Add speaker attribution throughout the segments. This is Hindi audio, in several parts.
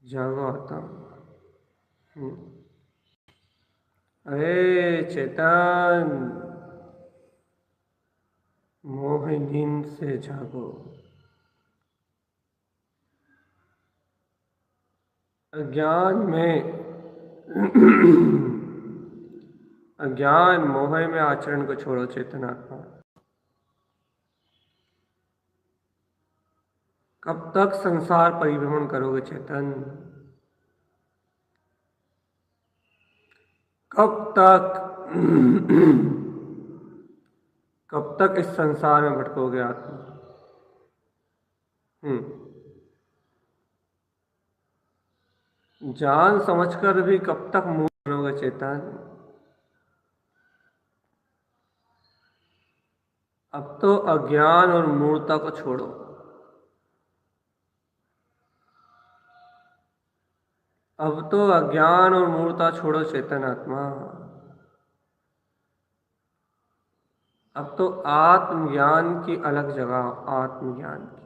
Speaker 1: जागो आता हूँ। अरे चेतन, मोह नींद से जागो। अज्ञान में अज्ञान मोह में आचरण को छोड़ो चेतनात्मा। कब तक संसार परिभ्रमण करोगे चेतन? कब तक कब तक इस संसार में भटकोगे आत्मा? जान समझकर भी कब तक मूर्ख बनोगे चेतन? अब तो अज्ञान और मूर्खता को छोड़ो। अब तो अज्ञान और मूर्खता छोड़ो चेतन आत्मा। अब तो आत्मज्ञान की अलग जगह, आत्मज्ञान की।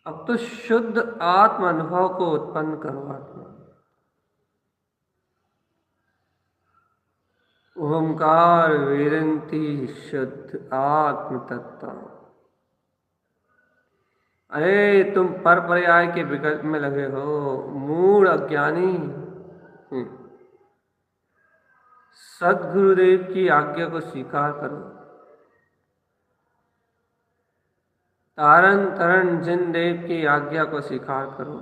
Speaker 1: अब तो शुद्ध आत्म अनुभव को उत्पन्न करो आत्मा। ओंकार वेदंती शुद्ध आत्म तत्व। अरे तुम पर पर्याय के विकल्प में लगे हो, मूढ़ अज्ञानी। सद्गुरुदेव की आज्ञा को स्वीकार करो। तारण तरण जिन देव की आज्ञा को स्वीकार करो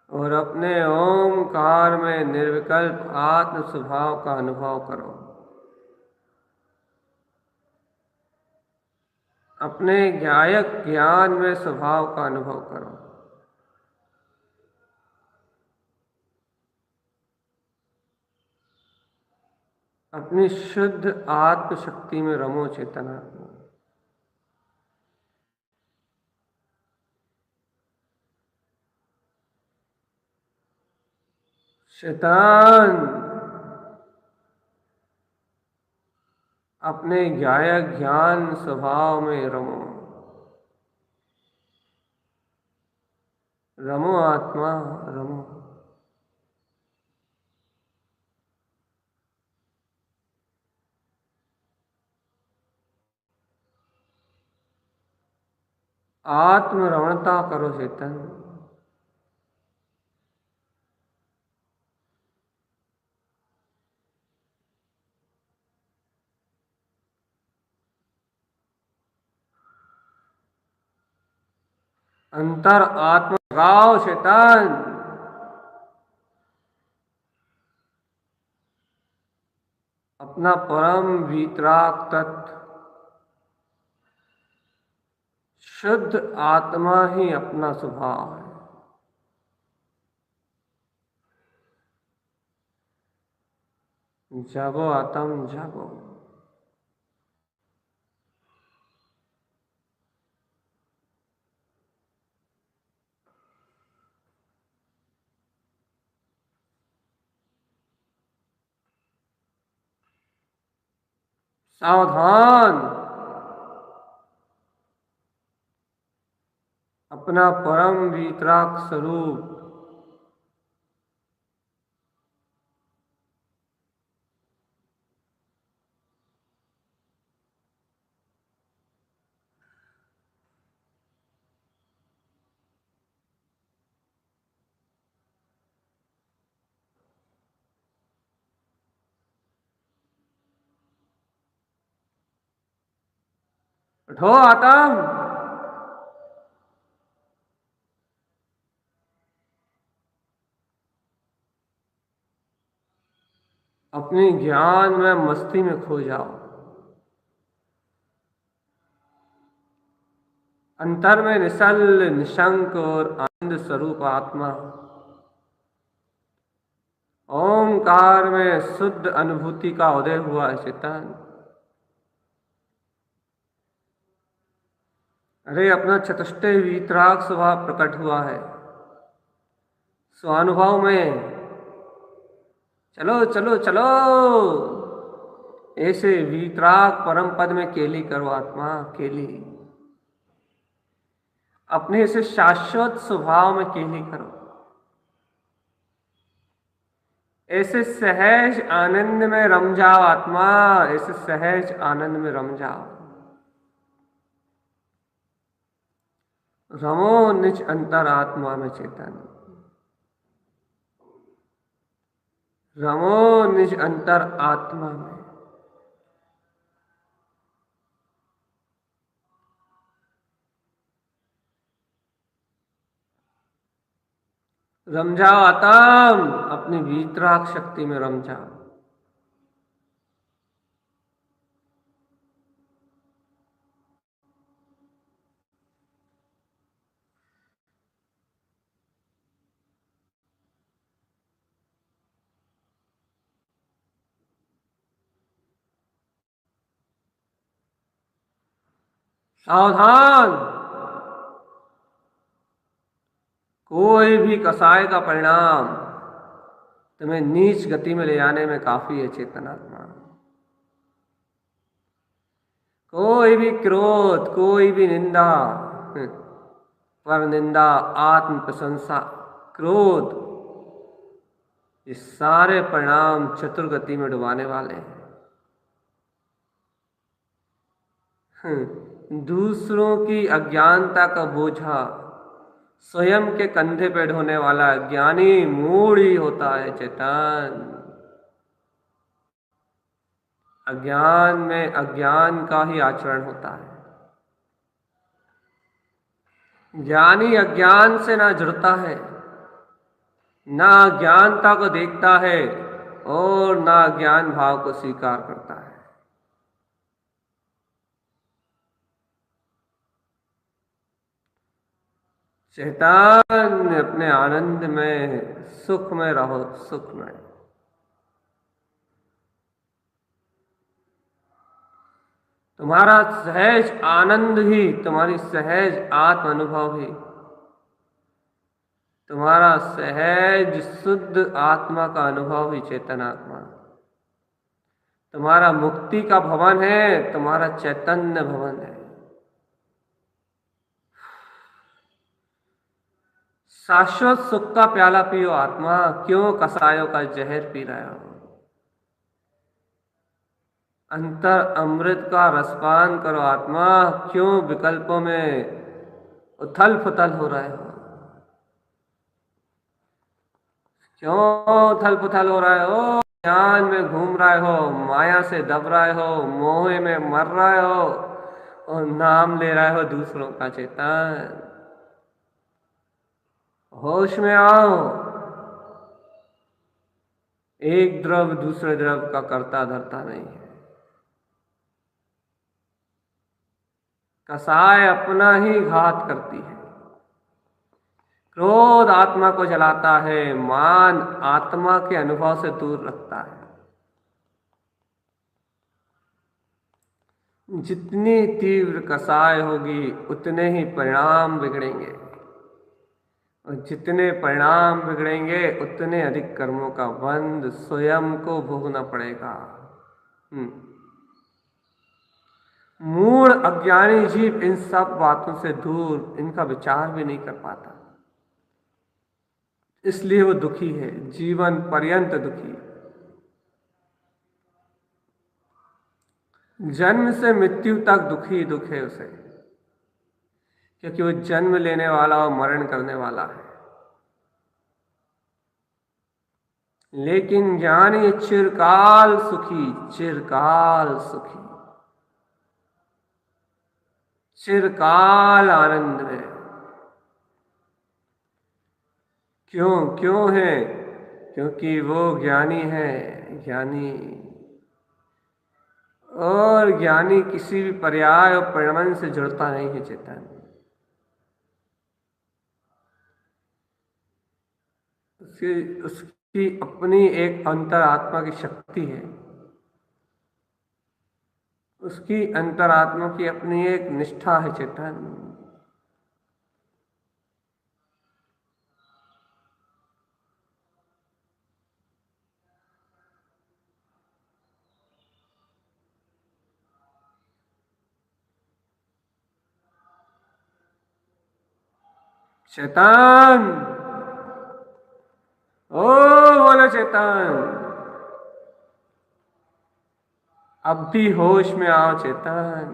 Speaker 1: और अपने ओंकार में निर्विकल्प आत्म स्वभाव का अनुभव करो। अपने गायक ज्ञान में स्वभाव का अनुभव करो। अपनी शुद्ध आत्मशक्ति में रमो चेतना। शैतान, अपने गायक ज्ञान स्वभाव में रमो। रमो आत्मा, रमो। आत्मरमणता करो चेतन। अंतर आत्मा लगाओ चेतन। अपना परम वीतराग तत्व शुद्ध आत्मा ही अपना स्वभाव है। जागो आत्म, जागो। सावधान, अपना परम वीतराग स्वरूप उठो आत्म। अपनी ज्ञान में मस्ती में खो जाओ। अंतर में निश्चल निशंक और आनंद स्वरूप आत्मा, ओमकार में शुद्ध अनुभूति का उदय हुआ है चेतन। अरे अपना चतुष्टय वीतराग स्वभाव प्रकट हुआ है स्वानुभव में। चलो चलो चलो, ऐसे वीतराग परम पद में केली करो आत्मा, केली अपने से शाश्वत स्वभाव में केली करो। ऐसे सहज आनंद में रम जाओ आत्मा, ऐसे सहज आनंद में रम जाओ। रमो निज अंतर आत्मा में चेतन, रमो निज अंतर आत्मा में। रम जाओ आत्म, अपनी वीतराग शक्ति में रम जाओ। सावधान, कोई भी कसाय का परिणाम तुम्हें नीच गति में ले जाने में काफी है चेतनात्मा। कोई भी क्रोध, कोई भी निंदा, पर निंदा, आत्म प्रशंसा, क्रोध, ये सारे परिणाम चतुर्गति में डुबाने वाले हैं। दूसरों की अज्ञानता का बोझा स्वयं के कंधे पे ढोने वाला ज्ञानी मूढ़ ही होता है चेतन। अज्ञान में अज्ञान का ही आचरण होता है। ज्ञानी अज्ञान से ना जुड़ता है, ना ज्ञानता को देखता है और ना ज्ञान भाव को स्वीकार करता है। चेतन अपने आनंद में सुख में रहो, सुख में। तुम्हारा सहज आनंद ही, तुम्हारी सहज आत्म अनुभव ही, तुम्हारा सहज शुद्ध आत्मा का अनुभव ही चेतन आत्मा, तुम्हारा मुक्ति का भवन है, तुम्हारा चैतन्य भवन है। शाश्वत सुख का प्याला पियो आत्मा, क्यों कसायों का जहर पी रहे हो। अंतर अमृत का रसपान करो आत्मा, क्यों विकल्पों में उथल पुथल हो रहे हो। क्यों उथल पुथल हो रहे हो, ज्ञान में घूम रहे हो, माया से दब रहे हो, मोह में मर रहे हो और नाम ले रहे हो दूसरों का। चेतन होश में आओ। एक द्रव दूसरे द्रव का कर्ता धरता नहीं है। कसाय अपना ही घात करती है। क्रोध आत्मा को जलाता है, मान आत्मा के अनुभव से दूर रखता है। जितनी तीव्र कसाय होगी उतने ही परिणाम बिगड़ेंगे, और जितने परिणाम बिगड़ेंगे उतने अधिक कर्मों का बंध स्वयं को भोगना पड़ेगा। मूढ़ अज्ञानी जीव इन सब बातों से दूर इनका विचार भी नहीं कर पाता, इसलिए वो दुखी है, जीवन पर्यंत दुखी। जन्म से मृत्यु तक दुखी दुख है उसे, क्योंकि वो जन्म लेने वाला और मरण करने वाला है। लेकिन ज्ञानी चिरकाल सुखी, चिरकाल सुखी, चिरकाल आनंद में। क्यों क्यों है? क्योंकि वो ज्ञानी है, ज्ञानी। और ज्ञानी किसी भी पर्याय और परिणाम से जुड़ता नहीं है चेतन। उसकी अपनी एक अंतरात्मा की शक्ति है, उसकी अंतरात्मा की अपनी एक निष्ठा है चेतन। चेतन, ओ बोले चेतन, अब भी होश में आओ चेतन।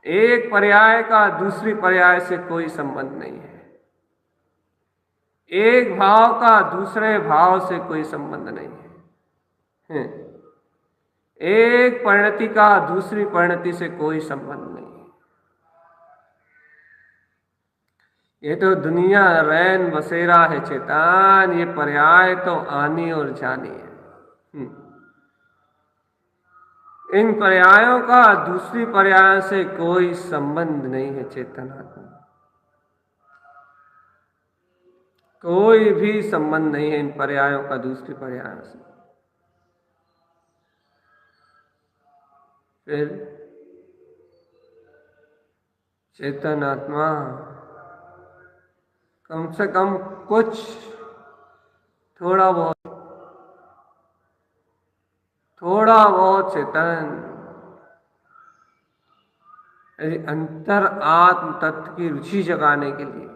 Speaker 1: एक पर्याय का दूसरी पर्याय से कोई संबंध नहीं है, एक भाव का दूसरे भाव से कोई संबंध नहीं है, एक परिणति का दूसरी परिणति से कोई संबंध नहीं है। ये तो दुनिया रैन बसेरा है चेतन, ये पर्याय तो आनी और जानी है। इन पर्यायों का दूसरी पर्याय से कोई संबंध नहीं है चेतन आत्मा, कोई भी संबंध नहीं है इन पर्यायों का दूसरी पर्याय से। फिर चेतन आत्मा कम से कम कुछ थोड़ा बहुत चेतन अंतर आत्म तत्व की रुचि जगाने के लिए,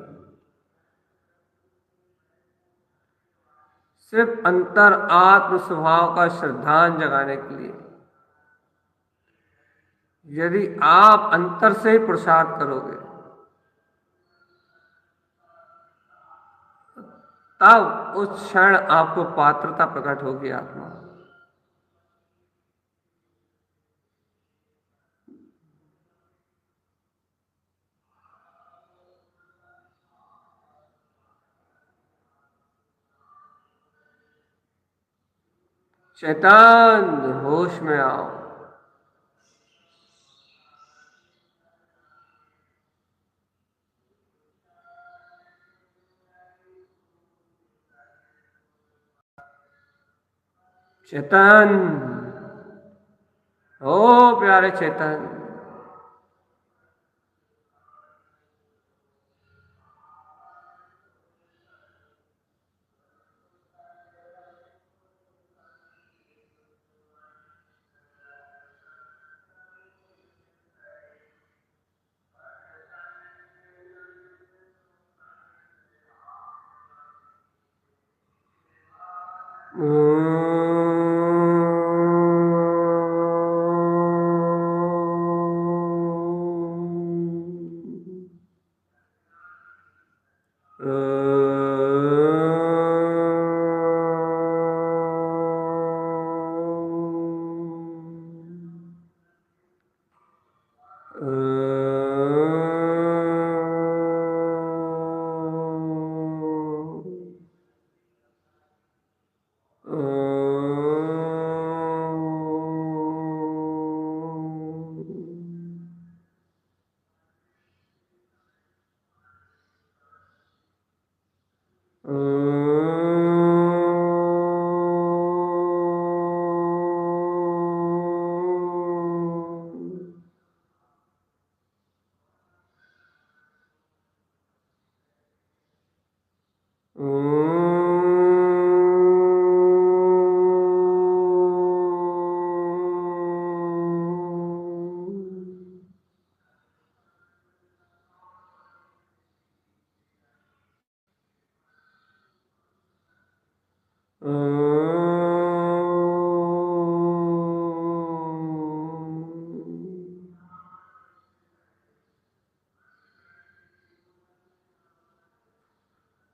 Speaker 1: सिर्फ अंतर आत्म स्वभाव का श्रद्धांजलि जगाने के लिए, यदि आप अंतर से ही पुरुषार्थ करोगे तब उस क्षण आपको पात्रता प्रकट होगी आत्मा। चेतन, होश में आओ। चेतन, ओ प्यारे चेतन,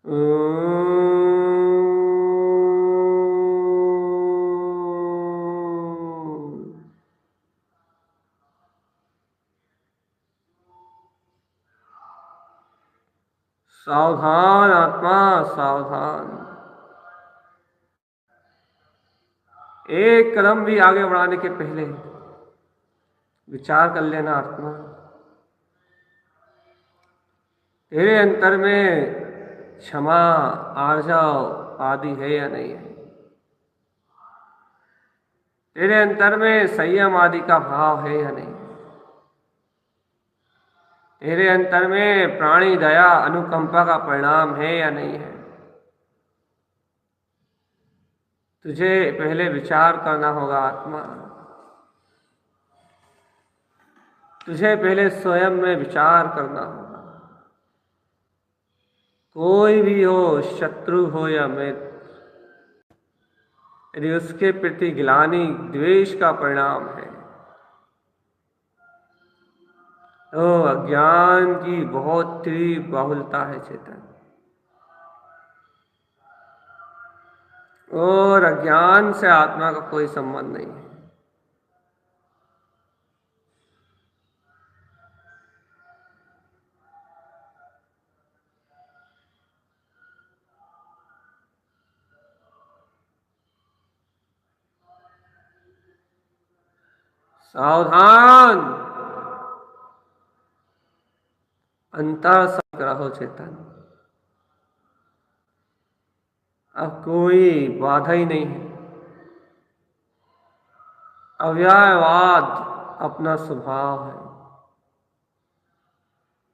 Speaker 1: सावधान आत्मा, सावधान। एक कदम भी आगे बढ़ाने के पहले विचार कर लेना आत्मा, तेरे अंतर में क्षमा, आर्जव आदि है या नहीं है? तेरे अंतर में संयम आदि का भाव है या नहीं? तेरे अंतर में प्राणी दया, अनुकंपा का परिणाम है या नहीं है? तुझे पहले विचार करना होगा आत्मा। तुझे पहले स्वयं में विचार करना होगा। कोई भी हो, शत्रु हो या मित्र, यदि उसके प्रति गिलानी द्वेष का परिणाम है तो अज्ञान की बहुत तीव्र बाहुलता है चेतन। और अज्ञान से आत्मा का कोई संबंध नहीं है। सावधान, अंतर सतर्क रहो चेतन। अब कोई बाधा ही नहीं है। अव्ययवाद अपना स्वभाव है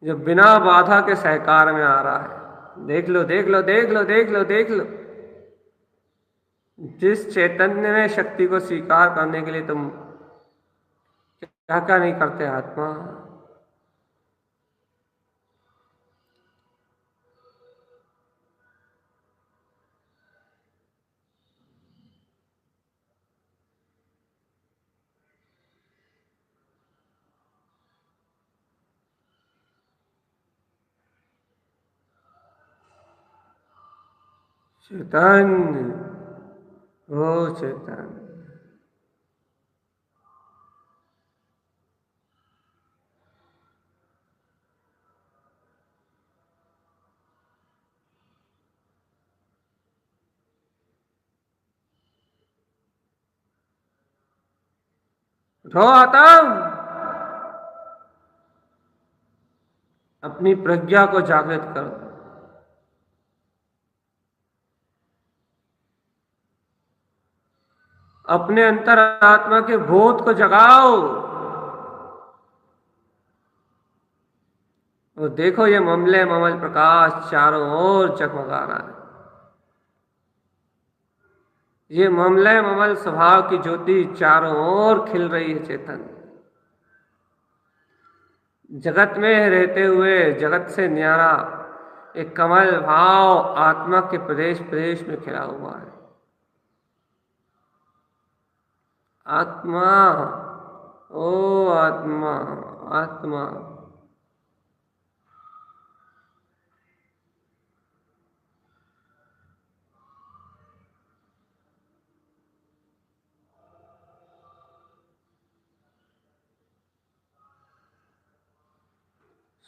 Speaker 1: जो बिना बाधा के सहकार में आ रहा है। देख लो, देख लो, देख लो, देख लो, देख लो। जिस चैतन्य में शक्ति को स्वीकार करने के लिए तुम क्या क्या नहीं करते आत्मा। चैतन्य, ओ चैतन्य, उठो आत्म, अपनी प्रज्ञा को जागृत करो। अपने अंतर आत्मा के बोध को जगाओ। और देखो ये ममले ममल प्रकाश चारों ओर जगमगा रहा है। ये ममले ममल स्वभाव की ज्योति चारों ओर खिल रही है चेतन। जगत में रहते हुए जगत से न्यारा एक कमल भाव आत्मा के प्रदेश प्रदेश में खिला हुआ है। आत्मा, ओ आत्मा, आत्मा,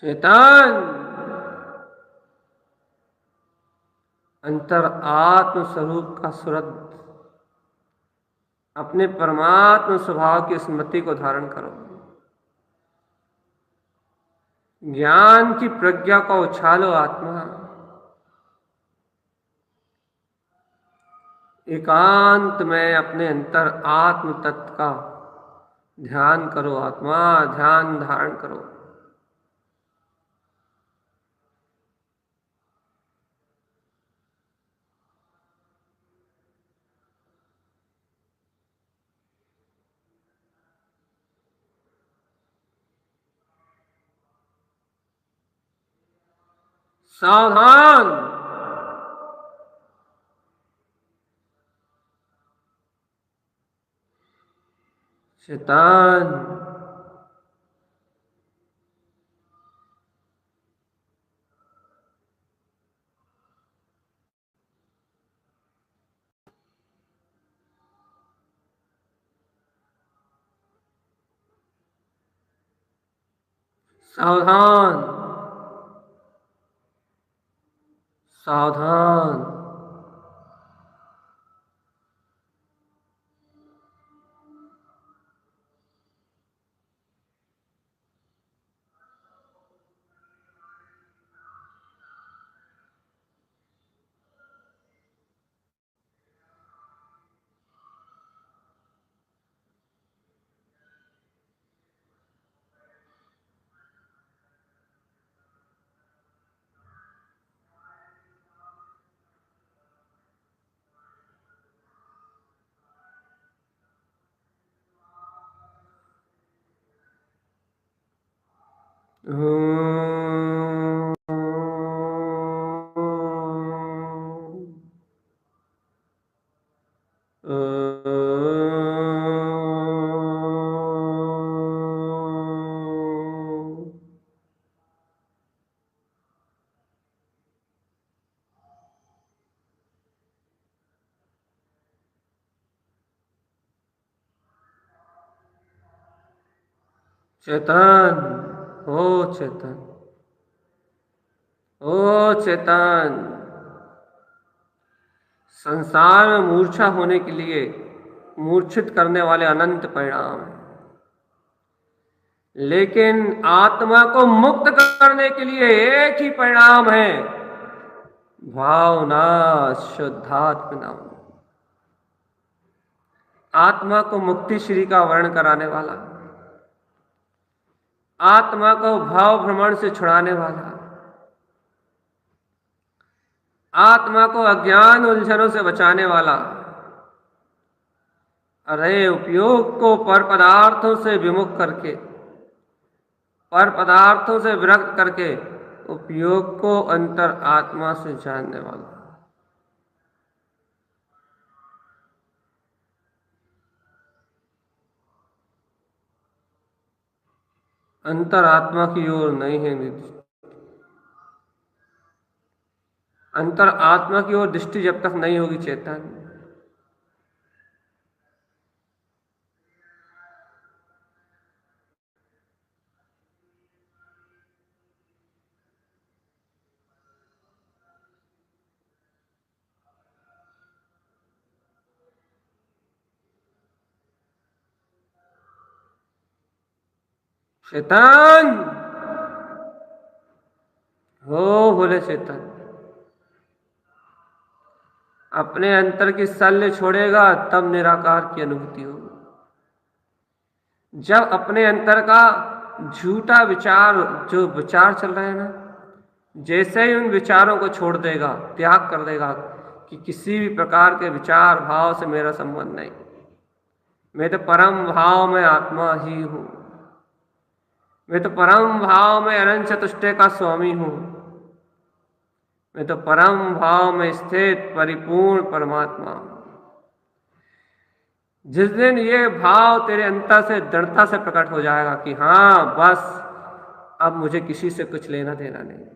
Speaker 1: शैतान, अंतर आत्म स्वरूप का सुरत अपने परमात्म स्वभाव की स्मृति को धारण करो। ज्ञान की प्रज्ञा को उछालो आत्मा। एकांत में अपने अंतर आत्म तत्व का ध्यान करो आत्मा, ध्यान धारण करो। सावधान, शैतान, सावधान, सावधान। चेतन, ओ चेतन, ओ चेतन। संसार में मूर्छा होने के लिए मूर्छित करने वाले अनंत परिणाम हैं, लेकिन आत्मा को मुक्त करने के लिए एक ही परिणाम है, भावना शुद्धात्म नाम। आत्मा को मुक्ति श्री का वर्ण कराने वाला, आत्मा को भाव भ्रमण से छुड़ाने वाला, आत्मा को अज्ञान उलझनों से बचाने वाला, अरे उपयोग को पर पदार्थों से विमुख करके, पर पदार्थों से विरक्त करके उपयोग को अंतर आत्मा से जानने वाला। अंतर आत्मा की ओर नहीं है दृष्टि, अंतर आत्मा की ओर दृष्टि जब तक नहीं होगी चेतन, चेतन हो बोले चेतन। अपने अंतर की शल्य छोड़ेगा तब निराकार की अनुभूति होगी। जब अपने अंतर का झूठा विचार, जो विचार चल रहा है ना, जैसे ही उन विचारों को छोड़ देगा, त्याग कर देगा कि किसी भी प्रकार के विचार भाव से मेरा संबंध नहीं, मैं तो परम भाव में आत्मा ही हूं, मैं तो परम भाव में अनंत चतुष्टय का स्वामी हूं, मैं तो परम भाव में स्थित परिपूर्ण परमात्मा हूं। जिस दिन ये भाव तेरे अंतर से दृढ़ता से प्रकट हो जाएगा कि हाँ बस अब मुझे किसी से कुछ लेना देना नहीं,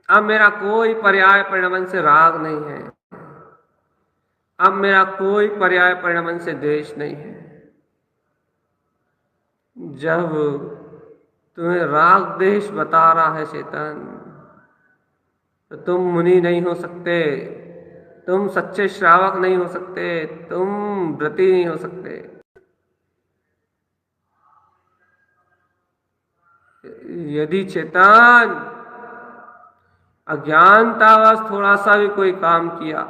Speaker 1: अब मेरा कोई पर्याय परिणमन से राग नहीं है, अब मेरा कोई पर्याय परिणमन से द्वेष नहीं है। जब तुम्हें राग द्वेष बता रहा है चेतन, तो तुम मुनि नहीं हो सकते, तुम सच्चे श्रावक नहीं हो सकते, तुम व्रती नहीं हो सकते। यदि चेतन अज्ञानतावश थोड़ा सा भी कोई काम किया,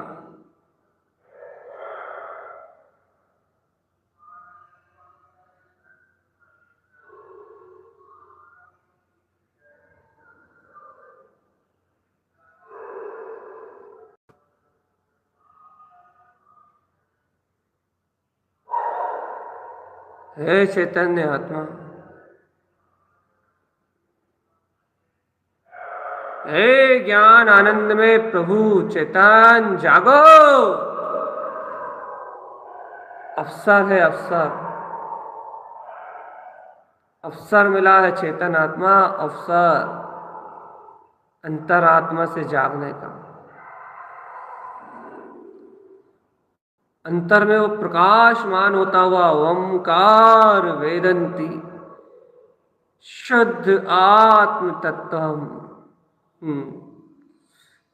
Speaker 1: हे चैतन्य आत्मा, हे ज्ञान आनंद में प्रभु चेतन, जागो। अवसर है, अवसर, अवसर मिला है चेतन आत्मा, अवसर अंतरात्मा से जागने का। अंतर में वो प्रकाशमान होता हुआ ओंकार वेदंती, शुद्ध आत्म तत्व।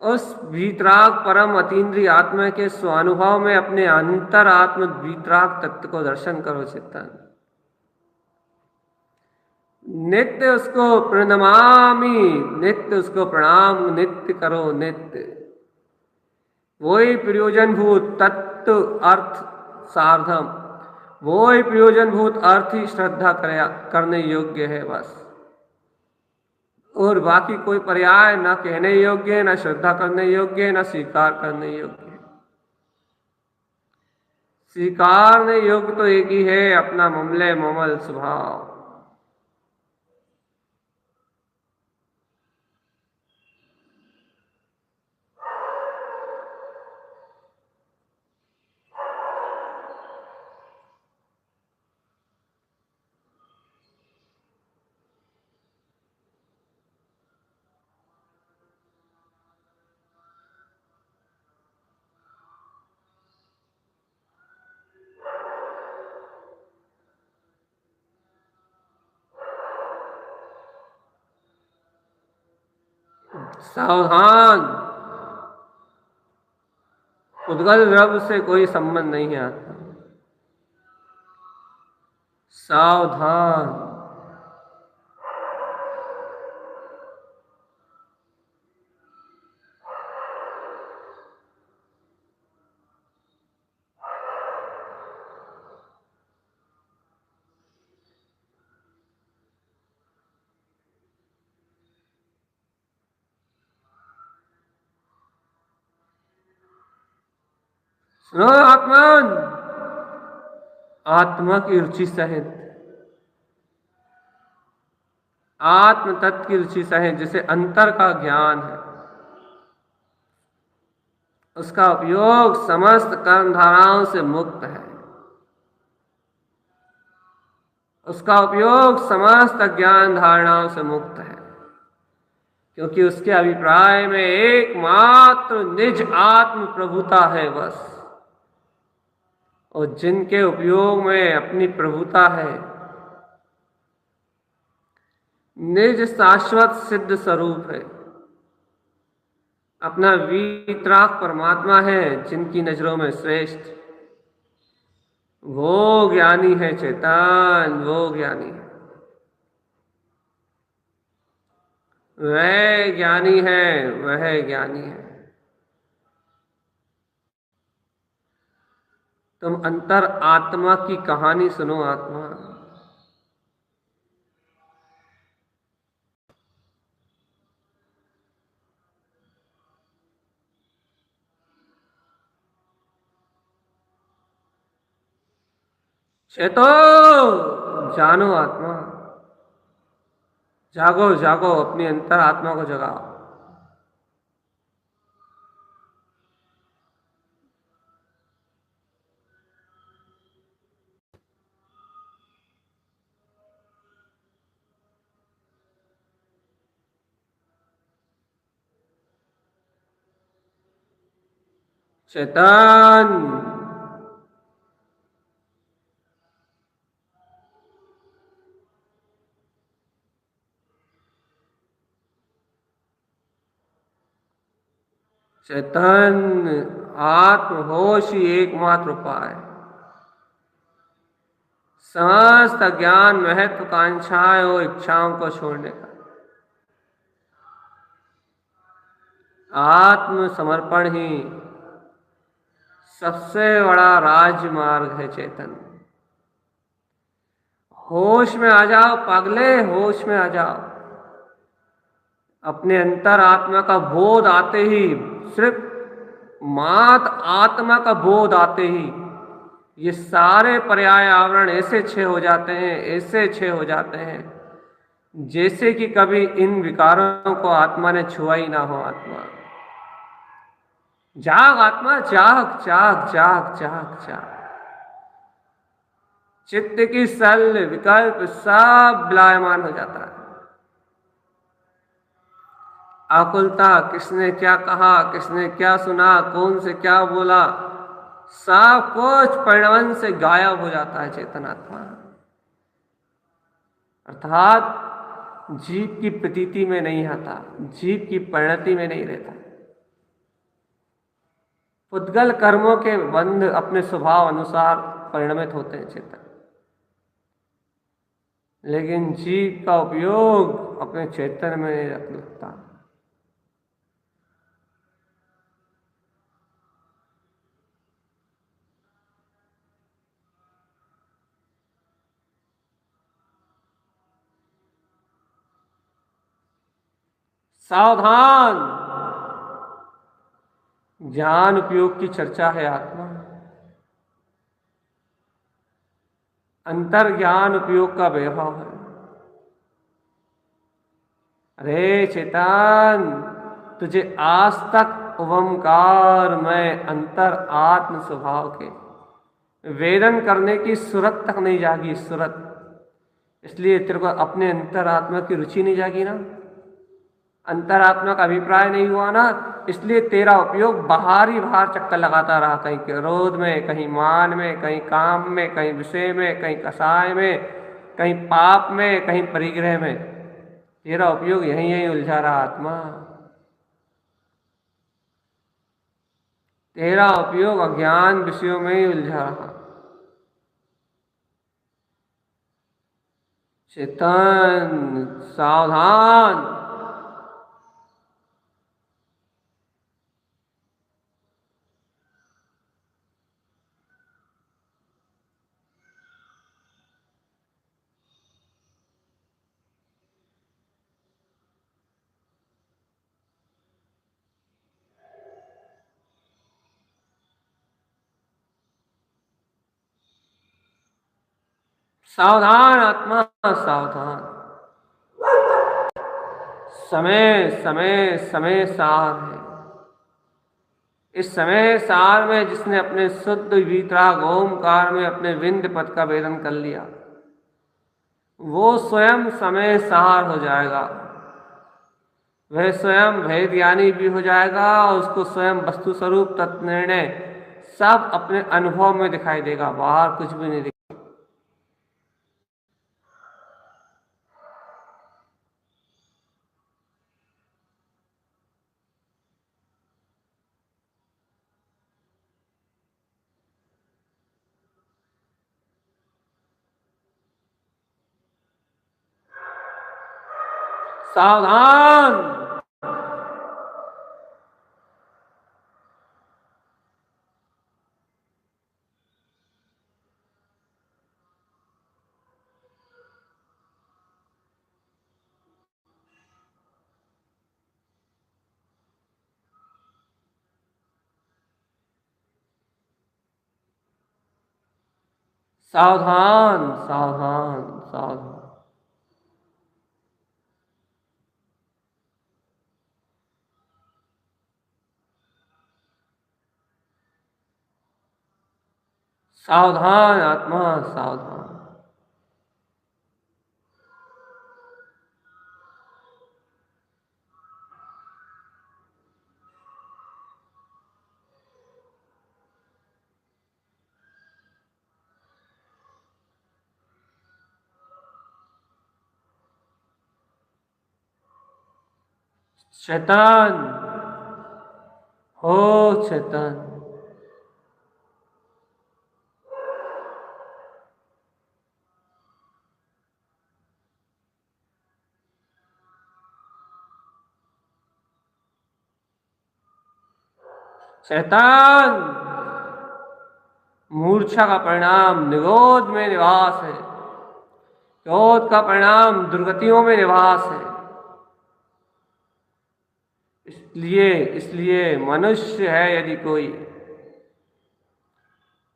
Speaker 1: उस वीतराग परम अतीन्द्रिय आत्मा के स्वानुभव में अपने अंतर आत्म वीतराग तत्व को दर्शन करो चित्तन। नित्य उसको प्रणमामि, नित्य उसको प्रणाम नित्य करो नित्य। वही प्रयोजनभूत तत्व अर्थ सार्धम, वही प्रयोजनभूत अर्थ ही श्रद्धा करने योग्य है बस। और बाकी कोई पर्याय न कहने योग्य है, न श्रद्धा करने योग्य है, न स्वीकार करने योग्य है। स्वीकारने योग्य तो एक ही है, अपना ममले ममल स्वभाव। सावधान, उद्गल रब से कोई संबंध नहीं आता। सावधान। सुनो आत्मन, आत्मा की रुचि सहित, आत्म तत्व की रुचि सहित जिसे अंतर का ज्ञान है, उसका उपयोग समस्त कर्म धाराओं से मुक्त है। उसका उपयोग समस्त ज्ञान धारणाओं से मुक्त है, क्योंकि उसके अभिप्राय में एकमात्र निज आत्म प्रभुता है बस। और जिनके उपयोग में अपनी प्रभुता है, निज शाश्वत सिद्ध स्वरूप है, अपना वीतराग परमात्मा है, जिनकी नजरों में श्रेष्ठ, वो ज्ञानी है चेतन, वो ज्ञानी है, वह ज्ञानी है, वह ज्ञानी है। तुम अंतर आत्मा की कहानी सुनो आत्मा। चेतो, जानो आत्मा, जागो जागो, अपनी अंतर आत्मा को जगाओ। चेतन, चेतन, आत्म होश ही एकमात्र उपाय, समस्त ज्ञान महत्वाकांक्षाएं और इच्छाओं को छोड़ने का। आत्म समर्पण ही सबसे बड़ा राजमार्ग है चेतन। होश में आ जाओ पागले, होश में आ जाओ। अपने अंतर आत्मा का बोध आते ही, सिर्फ मात आत्मा का बोध आते ही ये सारे पर्याय आवरण ऐसे छे हो जाते हैं, ऐसे छे हो जाते हैं, जैसे कि कभी इन विकारों को आत्मा ने छुआ ही ना हो। आत्मा जाग, आत्मा जाग जाग जाग जाग जाग। चित्त की सल विकल्प सब विलायमान हो जाता है। आकुलता, किसने क्या कहा, किसने क्या सुना, कौन से क्या बोला, सब कुछ परिणमन से गायब हो जाता है चेतनात्मा। अर्थात जीव की प्रतीति में नहीं आता, जीव की परिणति में नहीं रहता। पुद्गल कर्मों के बंध अपने स्वभाव अनुसार परिणमित होते हैं चेतन, लेकिन जीव का उपयोग अपने चेतन में नहीं रख लगता। सावधान, ज्ञान उपयोग की चर्चा है आत्मा, अंतर ज्ञान उपयोग का वैभव है। अरे चेतन, तुझे आज तक ओंकार में अंतर आत्म स्वभाव के वेदन करने की सूरत तक नहीं जागी, सूरत। इसलिए तेरे को अपने अंतरात्मा की रुचि नहीं जागी ना, अंतरात्मा का अभिप्राय नहीं हुआ ना, इसलिए तेरा उपयोग बाहर ही बाहर चक्कर लगाता रहा, कहीं क्रोध में, कहीं मान में, कहीं काम में, कहीं विषय में, कहीं कसाय में, कहीं पाप में, कहीं परिग्रह में। तेरा उपयोग यहीं यहीं उलझा रहा आत्मा, तेरा उपयोग अज्ञान विषयों में ही उलझा रहा। चेतन सावधान, सावधान आत्मा सावधान। समय समय समय सार है। इस समय सार में जिसने अपने शुद्ध वीतराग ओमकार में अपने विंध्य पद का वेदन कर लिया, वो स्वयं समय सार हो जाएगा, वह स्वयं भेद ज्ञानी भी हो जाएगा और उसको स्वयं वस्तु स्वरूप तत्व निर्णय सब अपने अनुभव में दिखाई देगा, बाहर कुछ भी नहीं दिखेगा। सावधान, सावधान सावधान सावधान। सावधान आत्मा सावधान। चेतन हो, चेतन चेतन। मूर्छा का परिणाम निरोध में निवास है, क्रोध का परिणाम दुर्गतियों में निवास है। इसलिए मनुष्य है यदि कोई,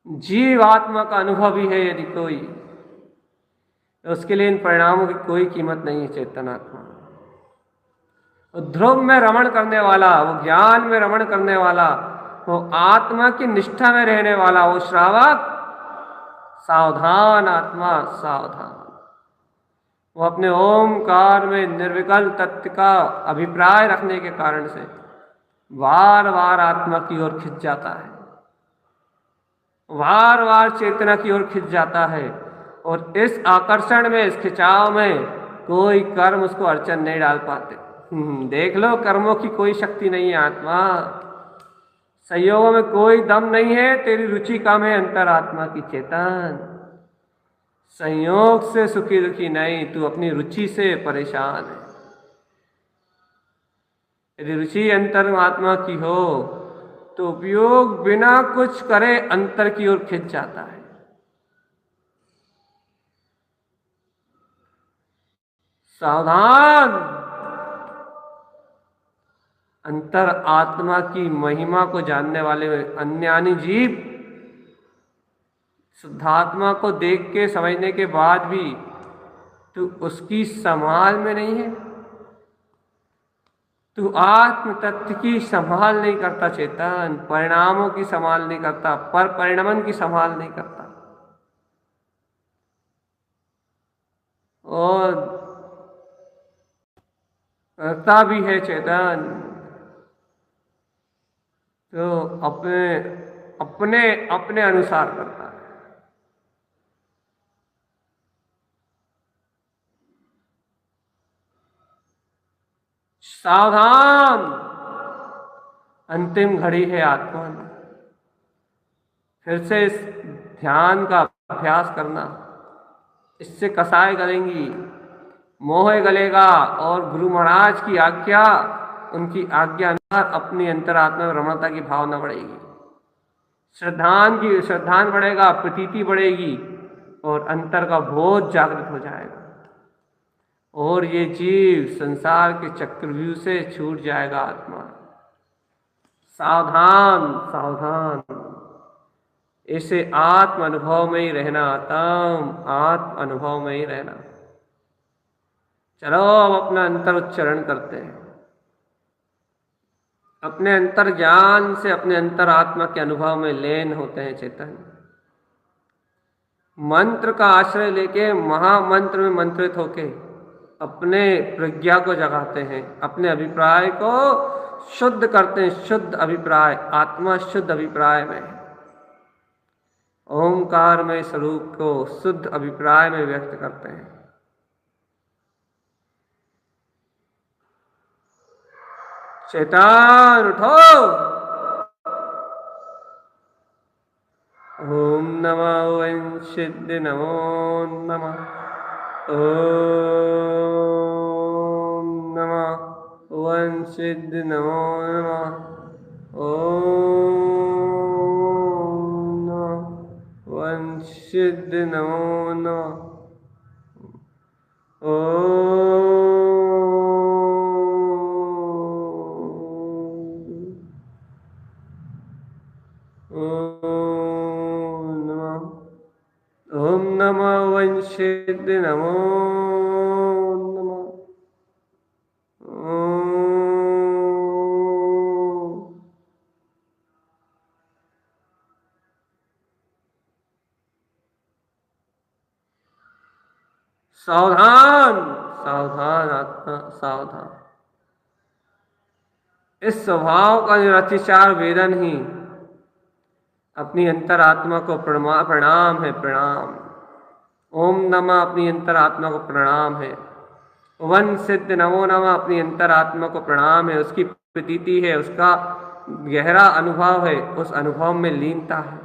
Speaker 1: जीवात्मा का अनुभव ही है यदि कोई, तो उसके लिए इन परिणामों की कोई कीमत नहीं है। चेतनात्मा वो ध्रुव में रमण करने वाला, वो ज्ञान में रमण करने वाला, वो आत्मा की निष्ठा में रहने वाला, वो श्रावक सावधान आत्मा सावधान। वो अपने ओमकार में निर्विकल्प तत्व का अभिप्राय रखने के कारण से बार बार आत्मा की ओर खिंच जाता है, बार बार चेतना की ओर खिंच जाता है। और इस आकर्षण में, इस खिंचाव में कोई कर्म उसको अड़चन नहीं डाल पाते। देख लो, कर्मों की कोई शक्ति नहीं है आत्मा, संयोगों में कोई दम नहीं है, तेरी रुचि कम है अंतरात्मा की चेतन। संयोग से सुखी दुखी नहीं, तू अपनी रुचि से परेशान है। यदि रुचि अंतरात्मा की हो तो उपयोग बिना कुछ करे अंतर की ओर खिंच जाता है। सावधान, अंतर आत्मा की महिमा को जानने वाले अन्यानी जीव शुद्धात्मा को देख के समझने के बाद भी तू उसकी संभाल में नहीं है, तू आत्म तत्व की संभाल नहीं करता चेतन, परिणामों की संभाल नहीं करता, पर परिणमन की संभाल नहीं करता। और करता भी है चेतन तो अपने अपने अपने अनुसार करता है। सावधान, अंतिम घड़ी है आत्मा। फिर से इस ध्यान का अभ्यास करना, इससे कसाय गलेंगी, मोह गलेगा और गुरु महाराज की आज्ञा, उनकी आज्ञा अनुसार अपनी अंतरात्मा में रमणता की भावना बढ़ेगी, श्रद्धान बढ़ेगा, प्रतीति बढ़ेगी और अंतर का बोध जागृत हो जाएगा और ये जीव संसार के चक्रव्यूह से छूट जाएगा आत्मा। सावधान सावधान, इसे आत्म अनुभव में ही रहना, आत्म अनुभव में ही रहना। चलो अब अपना अंतर उच्चारण करते हैं। अपने अंतर ज्ञान से अपने अंतर आत्मा के अनुभव में लीन होते हैं चेतन। मंत्र का आश्रय लेके महामंत्र में मंत्रित होके अपने प्रज्ञा को जगाते हैं, अपने अभिप्राय को शुद्ध करते हैं। शुद्ध अभिप्राय, आत्मा शुद्ध अभिप्राय में, ओंकार में स्वरूप को शुद्ध अभिप्राय में व्यक्त करते हैं। चेतन उठो। ओम नमः वंशिद्ध नमो नमः। ओम नमः वंशिद्ध नमो नमः। ओम नमः वंशिद्ध नमो नमः। ओम नमः वंशिद्ध नमो नमः। सावधान सावधान आत्मा सावधान। इस स्वभाव का निरतिचार वेदन ही अपनी अंतरात्मा को प्रणाम है, प्रणाम। ओम नमः अपनी अंतरात्मा को प्रणाम है। वन सिद्ध नमो नमः अपनी अंतरात्मा को प्रणाम है, उसकी प्रतीति है, उसका गहरा अनुभव है, उस अनुभव में लीनता है।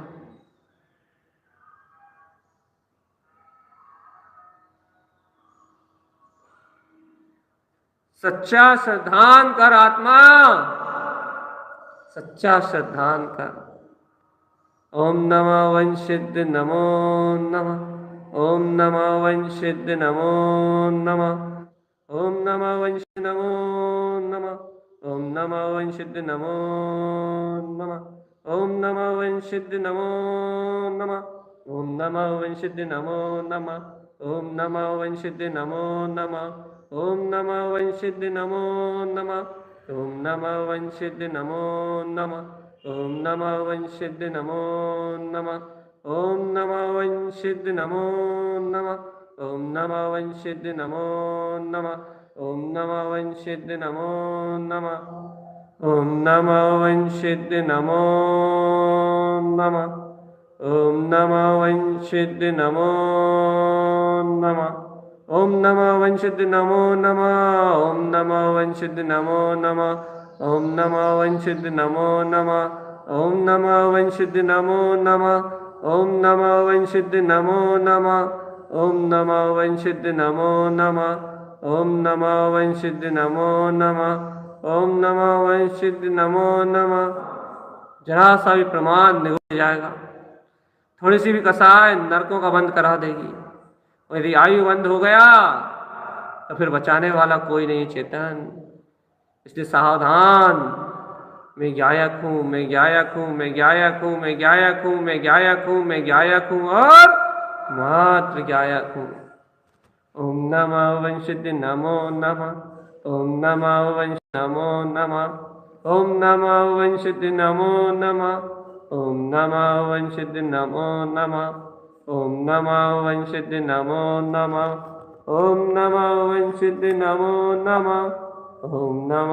Speaker 1: सच्चा श्रद्धान कर आत्मा, सच्चा श्रद्धान कर। ओम नमः वंशिद्ध नमो नमः। ओम नमः वंशिद्ध नमो नमः। ओम नमः वंशिद्ध नमो नमः। ओम नमः वंशिद्ध नमो नमः। ओम नमः वंशिद्ध नमो नमः। ओम नमः वंशिद्ध नमो नमः। ओम नमः वंशिद्ध नमो नमः। ओम नमः वंशिद्ध नमो नमः। ओम नमः वंशिद्ध नमो नमः। ओम नमः वंशिद्ध नमो नमः। ओम नमः वंशिद्ध नमो नमः। ओम नमः वंशिद्ध नमो नमः। ओम नमः वंशिद्ध नमो नमः। ओम नमः वंशिद्ध नमो नमः। ओम नमः वंशिद्ध नमो नमः। ओम नमो वंशिद नमो नमः। ओम नमो वंशिद नमो नमः। ओम नमो वंशिद नमो नमः। ओम नमो वंशिद नमो नमः। ओम नमो वंशिद नमो नमः। ओम नमो वंशिद नमो नमः। ओम नमो वंशिद नमो नमः। ओम नमो वंशिद नमो नमः। जरा सा भी प्रमाद निकल जाएगा, थोड़ी सी भी कसाय नरकों का बंद करा देगी। और यदि आयु बंद हो गया तो फिर बचाने वाला कोई नहीं चेतन। इसलिए सावधान। मैं गायक हूँ, मैं गायक हूँ, मैं गायक हूँ, मैं गायक हूँ, मैं गायक हूँ, मैं गायक हूँ और मात्र गायक हूँ। ओम नमः वंशिद नमो नमः। ओम नमः वंशिद नमो नमः। ओम नमः वंशिद नमो नमः। ओम नमः वंशिद नमो नमः। ओम नमः वंशिद नमो नमः। ओम नमः वंशिद नमो नमः। ओम नमः